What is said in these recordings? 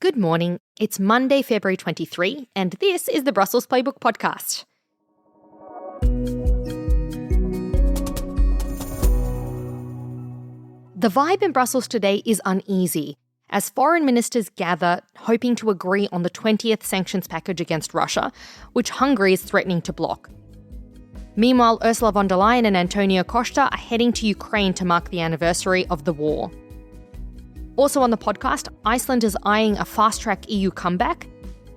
Good morning. It's Monday, February 23, and this is the Brussels Playbook podcast. The vibe in Brussels today is uneasy, as foreign ministers gather, hoping to agree on the 20th sanctions package against Russia, which Hungary is threatening to block. Meanwhile, Ursula von der Leyen and Antonio Costa are heading to Ukraine to mark the anniversary of the war. Also on the podcast, Iceland is eyeing a fast-track EU comeback,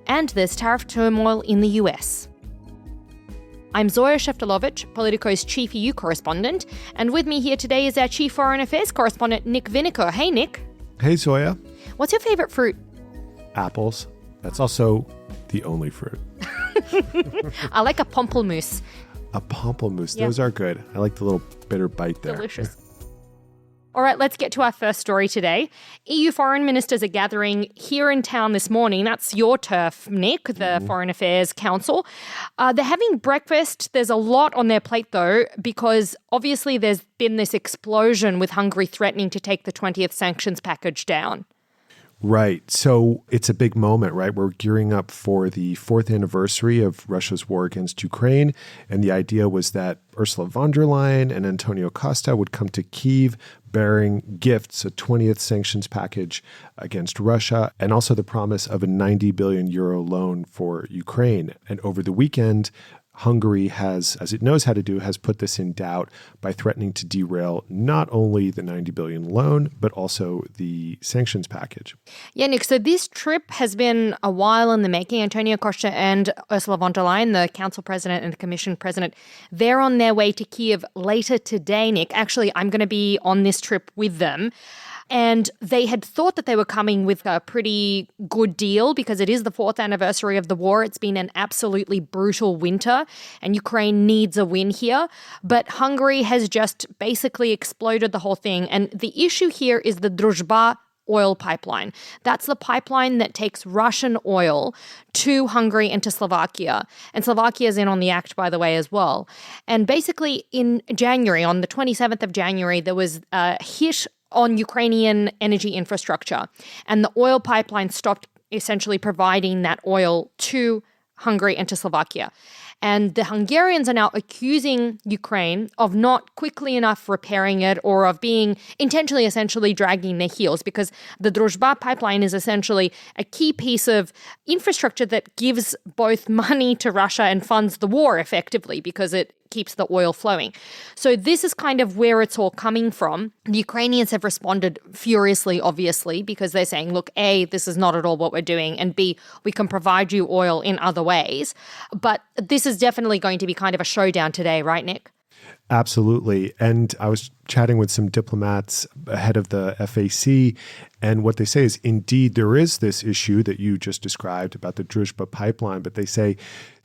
and there's tariff turmoil in the US. I'm Zoya Sheftalovich, Politico's chief EU correspondent, and with me here today is our chief foreign affairs correspondent, Nick Vinocur. Hey, Nick. Hey, Zoya. What's your favourite fruit? Apples. That's also the only fruit. I like a pamplemousse. A pamplemousse. Yeah. Those are good. I like the little bitter bite there. Delicious. All right, let's get to our first story today. EU foreign ministers are gathering here in town this morning. That's your turf, Nick, the Foreign Affairs Council. They're having breakfast. There's a lot on their plate, though, because obviously there's been this explosion with Hungary threatening to take the 20th sanctions package down. Right. So it's a big moment, right? We're gearing up for the 4th anniversary of Russia's war against Ukraine. And the idea was that Ursula von der Leyen and Antonio Costa would come to Kyiv bearing gifts, a 20th sanctions package against Russia, and also the promise of a 90 billion euro loan for Ukraine. And over the weekend, Hungary has, as it knows how to do, has put this in doubt by threatening to derail not only the 90 billion loan, but also the sanctions package. Yeah, Nick, so this trip has been a while in the making. Antonio Costa and Ursula von der Leyen, the Council President and the Commission President, they're on their way to Kyiv later today, Nick. Actually, I'm going to be on this trip with them. And they had thought that they were coming with a pretty good deal because it is the 4th anniversary of the war. It's been an absolutely brutal winter and Ukraine needs a win here. But Hungary has just basically exploded the whole thing. And the issue here is the Druzhba oil pipeline. That's the pipeline that takes Russian oil to Hungary and to Slovakia. And Slovakia is in on the act, by the way, as well. And basically in January, on the 27th of January, there was a hit on Ukrainian energy infrastructure. And the oil pipeline stopped essentially providing that oil to Hungary and to Slovakia. And the Hungarians are now accusing Ukraine of not quickly enough repairing it or of being intentionally, essentially dragging their heels, because the Druzhba pipeline is essentially a key piece of infrastructure that gives both money to Russia and funds the war effectively because it keeps the oil flowing. So this is kind of where it's all coming from. The Ukrainians have responded furiously, obviously, because they're saying, look, A, this is not at all what we're doing, and B, we can provide you oil in other ways. But this is definitely going to be kind of a showdown today, right, Nick? Absolutely. And I was chatting with some diplomats ahead of the FAC, and what they say is, indeed, there is this issue that you just described about the Druzhba pipeline, but they say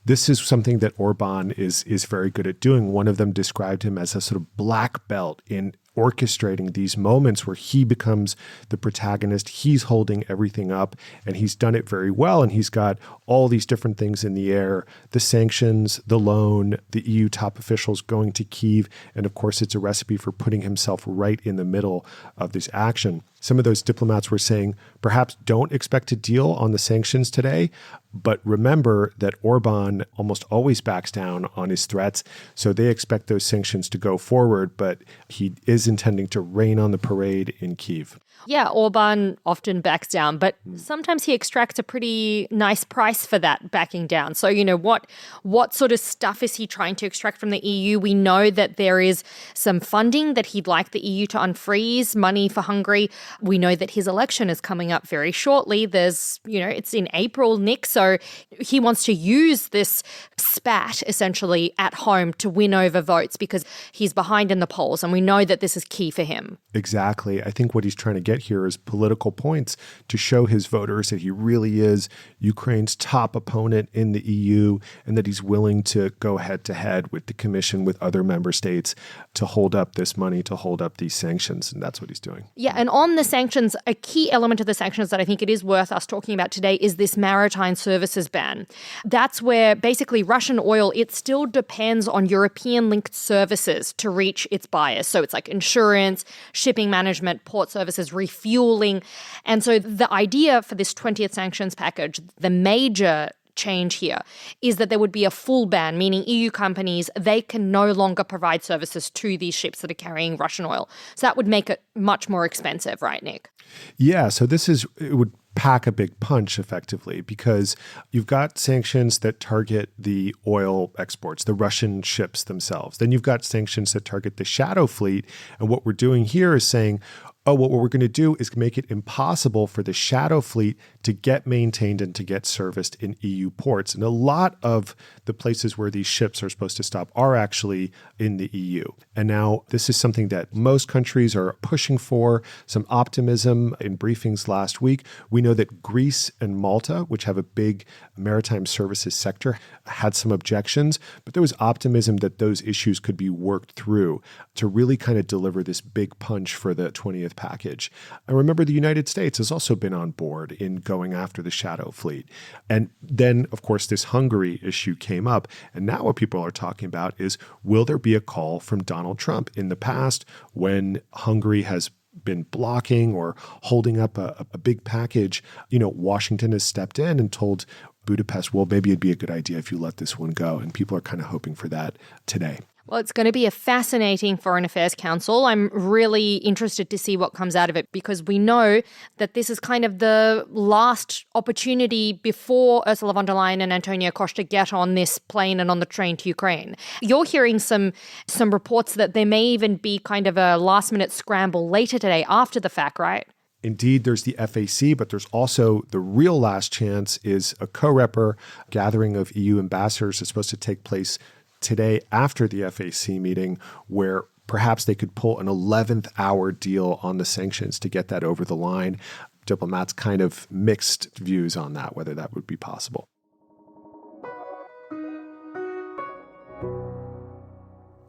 this is something that Orban is very good at doing. One of them described him as a sort of black belt in orchestrating these moments where he becomes the protagonist. He's holding everything up, and he's done it very well. And he's got all these different things in the air: the sanctions, the loan, the EU top officials going to Kyiv. And of course, it's a recipe for putting himself right in the middle of this action. Some of those diplomats were saying, perhaps don't expect a deal on the sanctions today, but remember that Orban almost always backs down on his threats. So they expect those sanctions to go forward, but he is intending to rain on the parade in Kyiv. Yeah, Orban often backs down, but sometimes he extracts a pretty nice price for that backing down. So, you know, what sort of stuff is he trying to extract from the EU? We know that there is some funding that he'd like the EU to unfreeze, money for Hungary. We know that his election is coming up very shortly. There's, you know, it's in April, Nick. So he wants to use this spat essentially at home to win over votes because he's behind in the polls. And we know that this is key for him. Exactly. I think what he's trying to get here is political points to show his voters that he really is Ukraine's top opponent in the EU and that he's willing to go head to head with the Commission, with other member states to hold up this money, to hold up these sanctions. And that's what he's doing. Yeah. And on the sanctions, a key element of the sanctions that I think it is worth us talking about today is this maritime services ban. That's where basically Russian oil, it still depends on European-linked services to reach its buyers. So it's like insurance, shipping management, port services, refueling. And so the idea for this 20th sanctions package, the major change here is that there would be a full ban, meaning EU companies, they can no longer provide services to these ships that are carrying Russian oil. So that would make it much more expensive, right, Nick? Yeah, so it would pack a big punch effectively because you've got sanctions that target the oil exports, the Russian ships themselves. Then you've got sanctions that target the shadow fleet. And what we're doing here is saying, what we're going to do is make it impossible for the shadow fleet to get maintained and to get serviced in EU ports. And a lot of the places where these ships are supposed to stop are actually in the EU. And now this is something that most countries are pushing for, some optimism in briefings last week. We know that Greece and Malta, which have a big maritime services sector, had some objections, but there was optimism that those issues could be worked through to really kind of deliver this big punch for the 20th package. I remember the United States has also been on board in going after the shadow fleet. And then, of course, this Hungary issue came up. And now what people are talking about is, will there be a call from Donald Trump? In the past, when Hungary has been blocking or holding up a big package, Washington has stepped in and told Budapest, well, maybe it'd be a good idea if you let this one go. And people are kind of hoping for that today. Well, it's going to be a fascinating Foreign Affairs Council. I'm really interested to see what comes out of it because we know that this is kind of the last opportunity before Ursula von der Leyen and Antonio Costa get on this plane and on the train to Ukraine. You're hearing some reports that there may even be kind of a last-minute scramble later today after the FAC, right? Indeed, there's the FAC, but there's also the real last chance is a co-reper gathering of EU ambassadors is supposed to take place today after the FAC meeting, where perhaps they could pull an 11th hour deal on the sanctions to get that over the line. Diplomats kind of mixed views on that, whether that would be possible.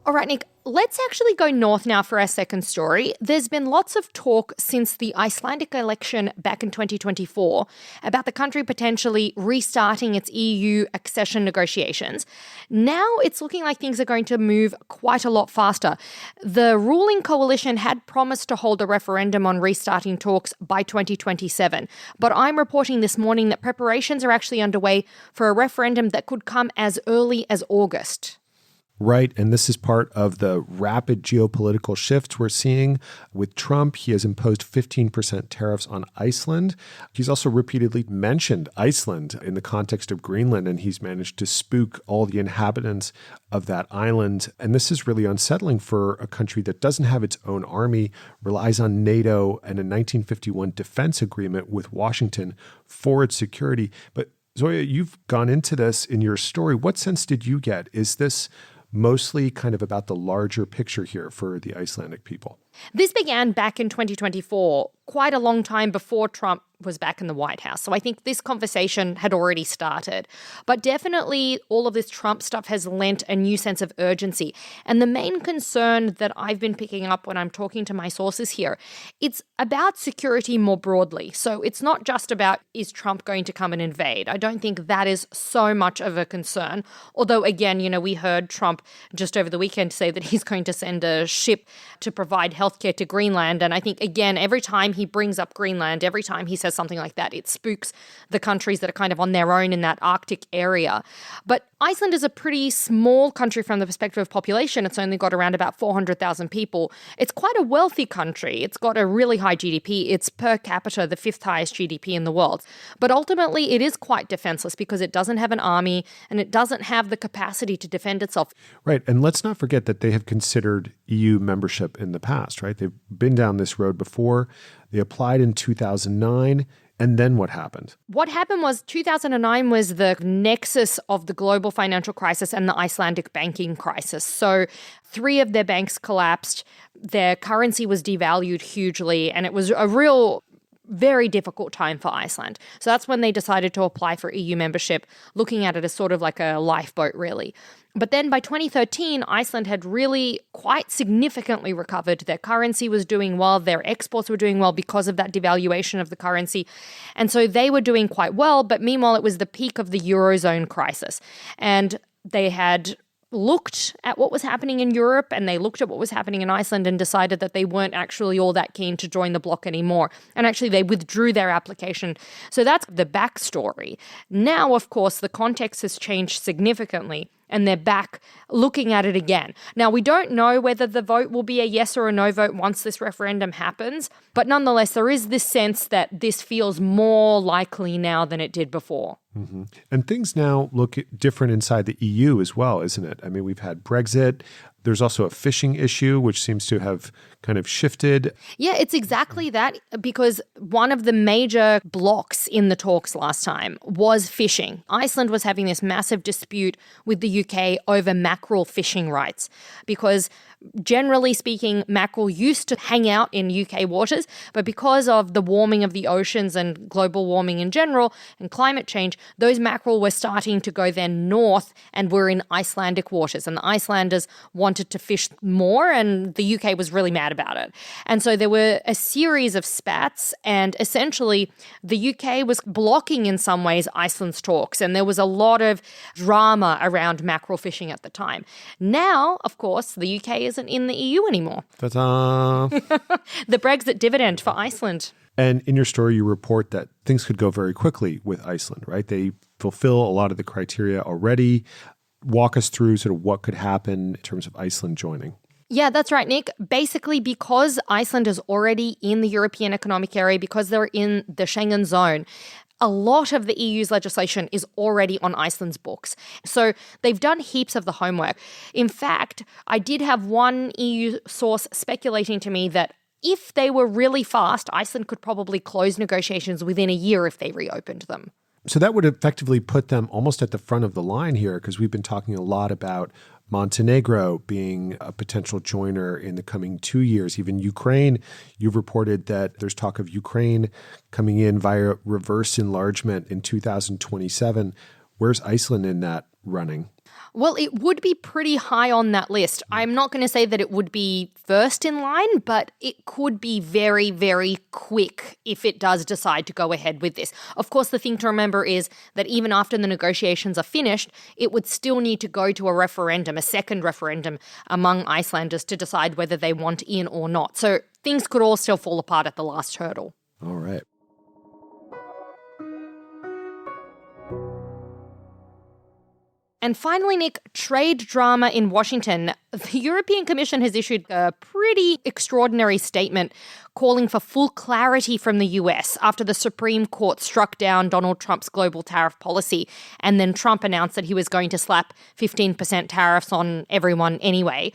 All right, Nick, let's actually go north now for our second story. There's been lots of talk since the Icelandic election back in 2024 about the country potentially restarting its EU accession negotiations. Now it's looking like things are going to move quite a lot faster. The ruling coalition had promised to hold a referendum on restarting talks by 2027, but I'm reporting this morning that preparations are actually underway for a referendum that could come as early as August. Right. And this is part of the rapid geopolitical shifts we're seeing with Trump. He has imposed 15% tariffs on Iceland. He's also repeatedly mentioned Iceland in the context of Greenland, and he's managed to spook all the inhabitants of that island. And this is really unsettling for a country that doesn't have its own army, relies on NATO and a 1951 defense agreement with Washington for its security. But Zoya, you've gone into this in your story. What sense did you get? Is this mostly kind of about the larger picture here for the Icelandic people? This began back in 2024, quite a long time before Trump was back in the White House. So I think this conversation had already started. But definitely all of this Trump stuff has lent a new sense of urgency. And the main concern that I've been picking up when I'm talking to my sources here, it's about security more broadly. So it's not just about, is Trump going to come and invade? I don't think that is so much of a concern. Although, again, we heard Trump just over the weekend say that he's going to send a ship to provide healthcare to Greenland. And I think, again, every time he brings up Greenland, every time he says something like that, it spooks the countries that are kind of on their own in that Arctic area. But Iceland is a pretty small country from the perspective of population. It's only got around about 400,000 people. It's quite a wealthy country. It's got a really high GDP. It's per capita the fifth highest GDP in the world. But ultimately, it is quite defenseless because it doesn't have an army and it doesn't have the capacity to defend itself. Right. And let's not forget that they have considered EU membership in the past, right? They've been down this road before. They applied in 2009. And then what happened? What happened was 2009 was the nexus of the global financial crisis and the Icelandic banking crisis. So 3 of their banks collapsed. Their currency was devalued hugely. And it was a real very difficult time for Iceland. So that's when they decided to apply for EU membership, looking at it as sort of like a lifeboat, really. But then by 2013, Iceland had really quite significantly recovered. Their currency was doing well. Their exports were doing well because of that devaluation of the currency. And so they were doing quite well. But meanwhile, it was the peak of the Eurozone crisis. And they had looked at what was happening in Europe and they looked at what was happening in Iceland and decided that they weren't actually all that keen to join the bloc anymore. And actually, they withdrew their application. So that's the backstory. Now, of course, the context has changed significantly, and they're back looking at it again. Now, we don't know whether the vote will be a yes or a no vote once this referendum happens, but nonetheless, there is this sense that this feels more likely now than it did before. Mm-hmm. And things now look different inside the EU as well, isn't it? I mean, we've had Brexit. There's also a fishing issue, which seems to have kind of shifted. Yeah, it's exactly that, because one of the major blocks in the talks last time was fishing. Iceland was having this massive dispute with the UK over mackerel fishing rights, because generally speaking, mackerel used to hang out in UK waters, but because of the warming of the oceans and global warming in general and climate change, those mackerel were starting to go then north and were in Icelandic waters. And the Icelanders wanted to fish more, and the UK was really mad about it. And so there were a series of spats, and essentially the UK was blocking in some ways Iceland's talks, and there was a lot of drama around mackerel fishing at the time. Now, of course, the UK isn't in the EU anymore. Ta-da! The Brexit dividend for Iceland. And in your story, you report that things could go very quickly with Iceland, right? They fulfill a lot of the criteria already. Walk us through sort of what could happen in terms of Iceland joining. Yeah, that's right, Nick. Basically, because Iceland is already in the European Economic Area, because they're in the Schengen zone, a lot of the EU's legislation is already on Iceland's books. So they've done heaps of the homework. In fact, I did have one EU source speculating to me that if they were really fast, Iceland could probably close negotiations within a year if they reopened them. So that would effectively put them almost at the front of the line here, because we've been talking a lot about Montenegro being a potential joiner in the coming 2 years. Even Ukraine, you've reported that there's talk of Ukraine coming in via reverse enlargement in 2027. Where's Iceland in that running? Well, it would be pretty high on that list. I'm not going to say that it would be first in line, but it could be very, very quick if it does decide to go ahead with this. Of course, the thing to remember is that even after the negotiations are finished, it would still need to go to a referendum, a second referendum among Icelanders to decide whether they want in or not. So things could all still fall apart at the last hurdle. All right. And finally, Nick, trade drama in Washington. The European Commission has issued a pretty extraordinary statement calling for full clarity from the US after the Supreme Court struck down Donald Trump's global tariff policy. And then Trump announced that he was going to slap 15% tariffs on everyone anyway.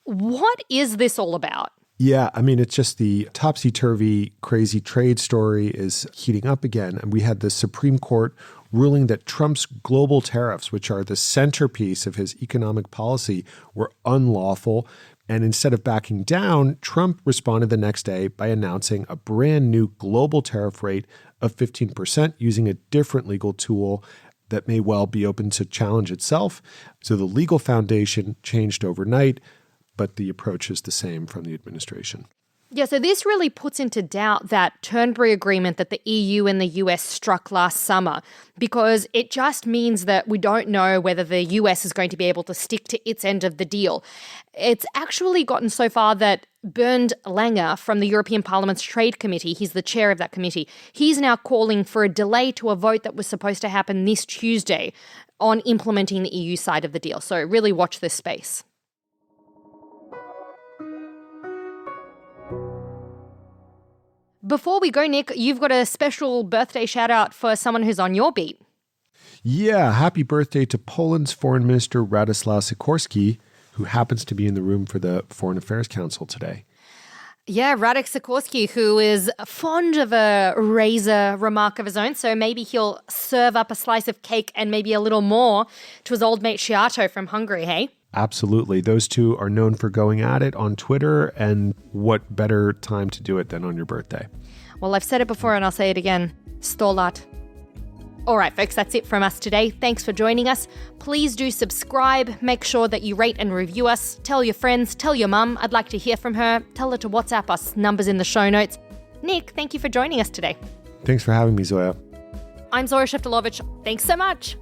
What is this all about? Yeah, I mean, it's just the topsy-turvy, crazy trade story is heating up again. And we had the Supreme Court ruling that Trump's global tariffs, which are the centerpiece of his economic policy, were unlawful. And instead of backing down, Trump responded the next day by announcing a brand new global tariff rate of 15% using a different legal tool that may well be open to challenge itself. So the legal foundation changed overnight, but the approach is the same from the administration. Yeah, so this really puts into doubt that Turnberry agreement that the EU and the US struck last summer, because it just means that we don't know whether the US is going to be able to stick to its end of the deal. It's actually gotten so far that Bernd Lange from the European Parliament's Trade Committee, he's the chair of that committee, he's now calling for a delay to a vote that was supposed to happen this Tuesday on implementing the EU side of the deal. So really watch this space. Before we go, Nick, you've got a special birthday shout out for someone who's on your beat. Yeah, happy birthday to Poland's Foreign Minister Radoslaw Sikorski, who happens to be in the room for the Foreign Affairs Council today. Yeah, Radek Sikorski, who is fond of a razor remark of his own, so maybe he'll serve up a slice of cake and maybe a little more to his old mate Sziato from Hungary, hey? Absolutely. Those two are known for going at it on Twitter, and what better time to do it than on your birthday? Well, I've said it before and I'll say it again. 100 lat. All right, folks, that's it from us today. Thanks for joining us. Please do subscribe. Make sure that you rate and review us. Tell your friends, tell your mum. I'd like to hear from her. Tell her to WhatsApp us. Numbers in the show notes. Nick, thank you for joining us today. Thanks for having me, Zoya. I'm Zoya Sheftalovich. Thanks so much.